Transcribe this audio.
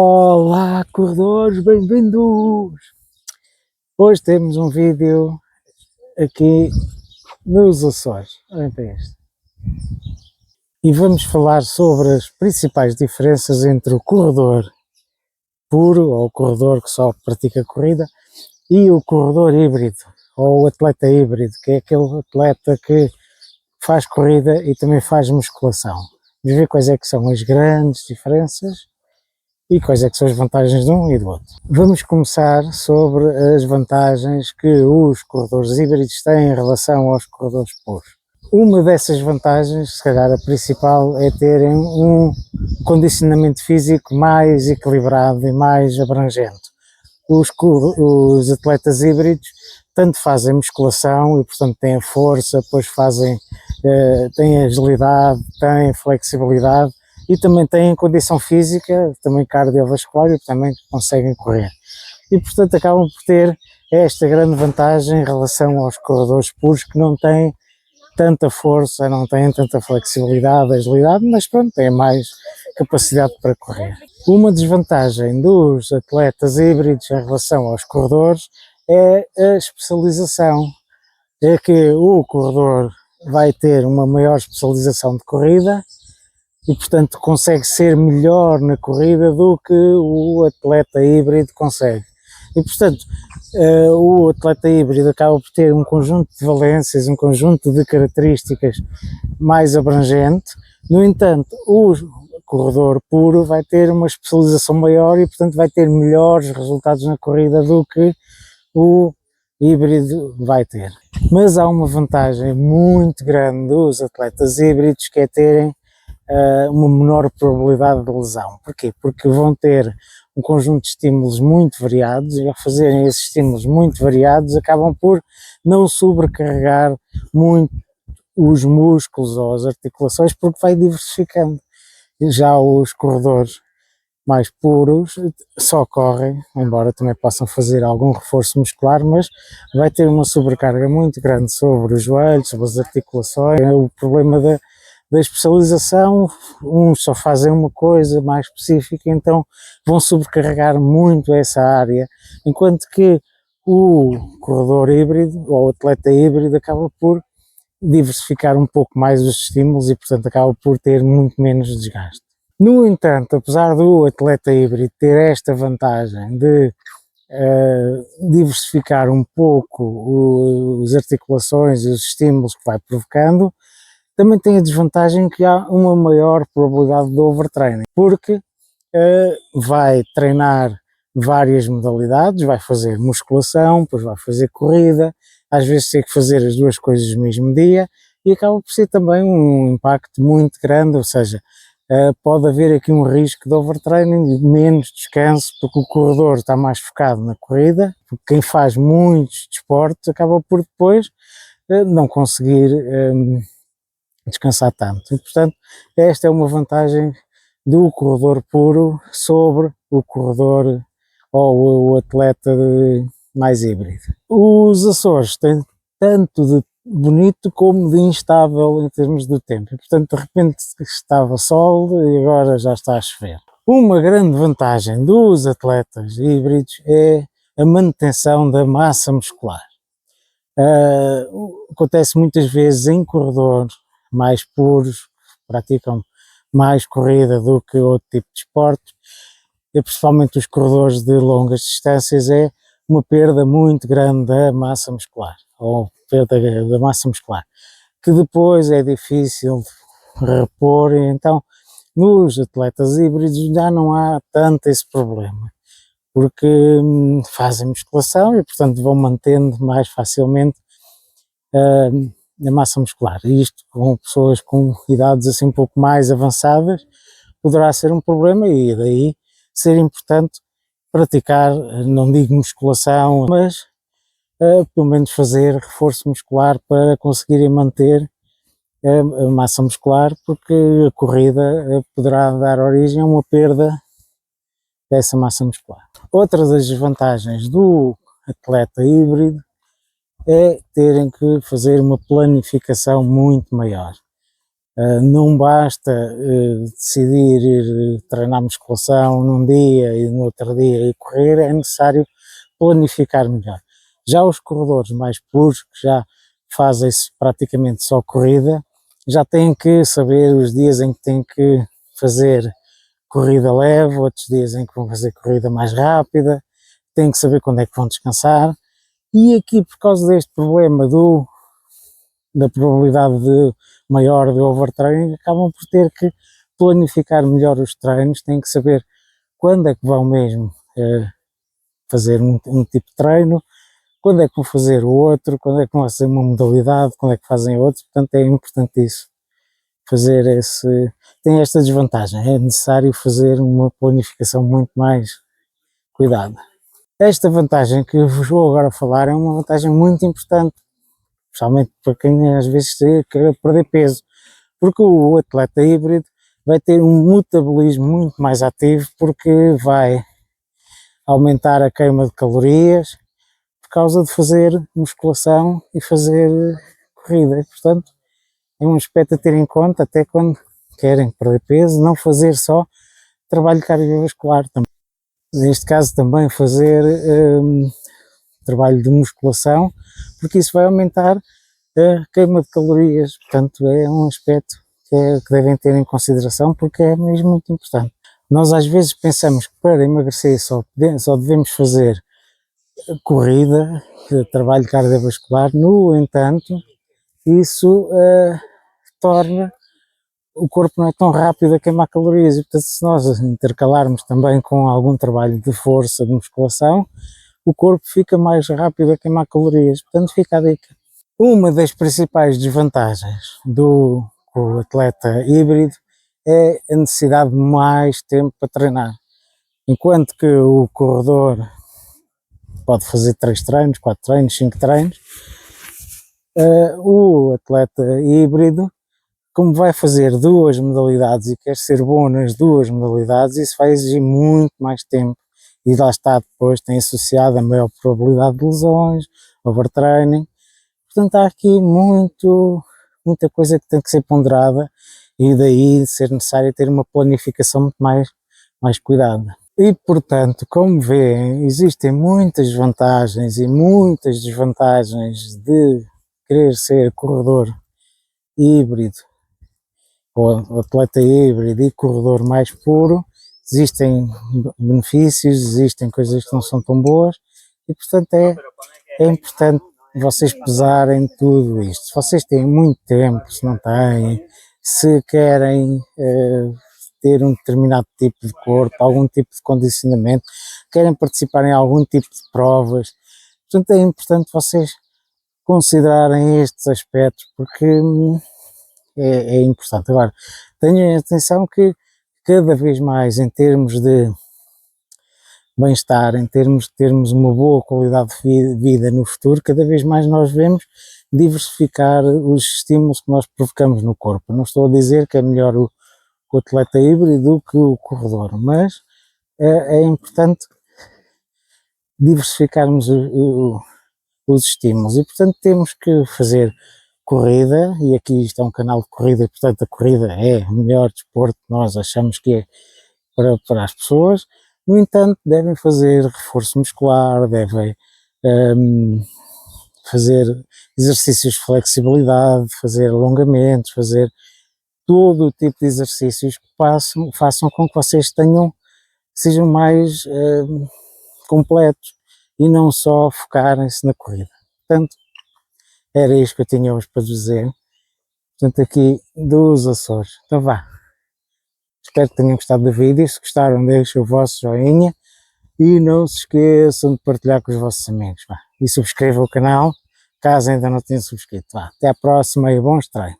Olá, corredores, bem-vindos! Hoje temos um vídeo aqui nos Açores, olhem para este. E vamos falar sobre as principais diferenças entre o corredor puro, ou o corredor que só pratica corrida, e o corredor híbrido, ou o atleta híbrido, que é aquele atleta que faz corrida e também faz musculação. Vamos ver quais é que são as grandes diferenças e quais é que são as vantagens de um e do outro. Vamos começar sobre as vantagens que os corredores híbridos têm em relação aos corredores puros. Uma dessas vantagens, se calhar a principal, é terem um condicionamento físico mais equilibrado e mais abrangente. Os atletas híbridos tanto fazem musculação e portanto têm a força, depois têm agilidade, têm flexibilidade, e também têm condição física, também cardiovascular, e também conseguem correr. E portanto acabam por ter esta grande vantagem em relação aos corredores puros, que não têm tanta força, não têm tanta flexibilidade, agilidade, mas pronto, têm mais capacidade para correr. Uma desvantagem dos atletas híbridos em relação aos corredores é a especialização. É que o corredor vai ter uma maior especialização de corrida, e portanto consegue ser melhor na corrida do que o atleta híbrido consegue. E portanto o atleta híbrido acaba por ter um conjunto de valências, um conjunto de características mais abrangente. No entanto, o corredor puro vai ter uma especialização maior e portanto vai ter melhores resultados na corrida do que o híbrido vai ter. Mas há uma vantagem muito grande dos atletas híbridos, que é terem uma menor probabilidade de lesão. Porquê? Porque vão ter um conjunto de estímulos muito variados, e ao fazerem esses estímulos muito variados acabam por não sobrecarregar muito os músculos ou as articulações, porque vai diversificando. E já os corredores mais puros só correm, embora também possam fazer algum reforço muscular, mas vai ter uma sobrecarga muito grande sobre os joelhos, sobre as articulações. O problema da especialização, uns só fazem uma coisa mais específica, então vão sobrecarregar muito essa área, enquanto que o corredor híbrido, ou o atleta híbrido, acaba por diversificar um pouco mais os estímulos e portanto acaba por ter muito menos desgaste. No entanto, apesar do atleta híbrido ter esta vantagem de diversificar um pouco as articulações e os estímulos que vai provocando, também tem a desvantagem que há uma maior probabilidade de overtraining, porque vai treinar várias modalidades, vai fazer musculação, depois vai fazer corrida, às vezes tem que fazer as duas coisas no mesmo dia, e acaba por ser também um impacto muito grande, ou seja, pode haver aqui um risco de overtraining e menos descanso, porque o corredor está mais focado na corrida, porque quem faz muitos desportos acaba por depois não conseguir descansar tanto. E portanto esta é uma vantagem do corredor puro sobre o corredor ou o atleta mais híbrido. Os Açores têm tanto de bonito como de instável em termos do tempo, e portanto de repente estava sol e agora já está a chover. Uma grande vantagem dos atletas híbridos é a manutenção da massa muscular. Acontece muitas vezes em corredores mais puros, praticam mais corrida do que outro tipo de esporte, e principalmente os corredores de longas distâncias, é uma perda muito grande da massa muscular, ou perda da massa muscular, que depois é difícil de repor, e então nos atletas híbridos já não há tanto esse problema, porque fazem musculação e portanto vão mantendo mais facilmente a massa muscular. E isto com pessoas com idades assim um pouco mais avançadas poderá ser um problema, e daí ser importante praticar, não digo musculação, mas pelo menos fazer reforço muscular para conseguirem manter a massa muscular, porque a corrida poderá dar origem a uma perda dessa massa muscular. Outra das vantagens do atleta híbrido é terem que fazer uma planificação muito maior. Não basta decidir ir treinar musculação num dia e no outro dia ir correr, é necessário planificar melhor. Já os corredores mais puros, que já fazem-se praticamente só corrida, já têm que saber os dias em que têm que fazer corrida leve, outros dias em que vão fazer corrida mais rápida, têm que saber quando é que vão descansar. E aqui, por causa deste problema da probabilidade maior de overtraining, acabam por ter que planificar melhor os treinos, têm que saber quando é que vão mesmo fazer um tipo de treino, quando é que vão fazer o outro, quando é que vão fazer uma modalidade, quando é que fazem outro. Portanto, é importante isso, fazer tem esta desvantagem, é necessário fazer uma planificação muito mais cuidada. Esta vantagem que eu vos vou agora falar é uma vantagem muito importante, especialmente para quem às vezes quer perder peso, porque o atleta híbrido vai ter um metabolismo muito mais ativo, porque vai aumentar a queima de calorias por causa de fazer musculação e fazer corrida. Portanto, é um aspecto a ter em conta até quando querem perder peso, não fazer só trabalho cardiovascular, neste caso também fazer trabalho de musculação, porque isso vai aumentar a queima de calorias. Portanto, é um aspecto que devem ter em consideração, porque é mesmo muito importante. Nós às vezes pensamos que para emagrecer só devemos fazer corrida, trabalho cardiovascular. No entanto, isso torna o corpo não é tão rápido a queimar calorias, e portanto, se nós intercalarmos também com algum trabalho de força, de musculação, o corpo fica mais rápido a queimar calorias. Portanto, fica a dica. Uma das principais desvantagens do atleta híbrido é a necessidade de mais tempo para treinar. Enquanto que o corredor pode fazer 3 treinos, 4 treinos, 5 treinos, o atleta híbrido, como vai fazer 2 modalidades e quer ser bom nas 2 modalidades, isso vai exigir muito mais tempo, e lá está, depois tem associado a maior probabilidade de lesões, overtraining. Portanto, há aqui muita coisa que tem que ser ponderada, e daí ser necessário ter uma planificação muito mais cuidada. E, portanto, como vêem, existem muitas vantagens e muitas desvantagens de querer ser corredor híbrido, ou atleta híbrido e corredor mais puro. Existem benefícios, existem coisas que não são tão boas, e portanto é importante vocês pesarem tudo isto. Se vocês têm muito tempo, se não têm, se querem ter um determinado tipo de corpo, algum tipo de condicionamento, querem participar em algum tipo de provas, portanto é importante vocês considerarem estes aspectos, porque é importante. Agora, tenham atenção que cada vez mais, em termos de bem-estar, em termos de termos uma boa qualidade de vida no futuro, cada vez mais nós vemos diversificar os estímulos que nós provocamos no corpo. Não estou a dizer que é melhor o atleta híbrido do que o corredor, mas é importante diversificarmos os estímulos, e portanto temos que fazer corrida, e aqui isto é um canal de corrida, e portanto a corrida é o melhor desporto que nós achamos que é para as pessoas. No entanto, devem fazer reforço muscular, devem fazer exercícios de flexibilidade, fazer alongamentos, fazer todo o tipo de exercícios que façam com que vocês sejam mais completos, e não só focarem-se na corrida. Portanto, era isto que eu tinha hoje para dizer. Portanto, aqui dos Açores. Então vá. Espero que tenham gostado do vídeo. Se gostaram, deixem o vosso joinha e não se esqueçam de partilhar com os vossos amigos. Vá. E subscrevam o canal, caso ainda não tenham subscrito. Vá. Até à próxima e bons treinos.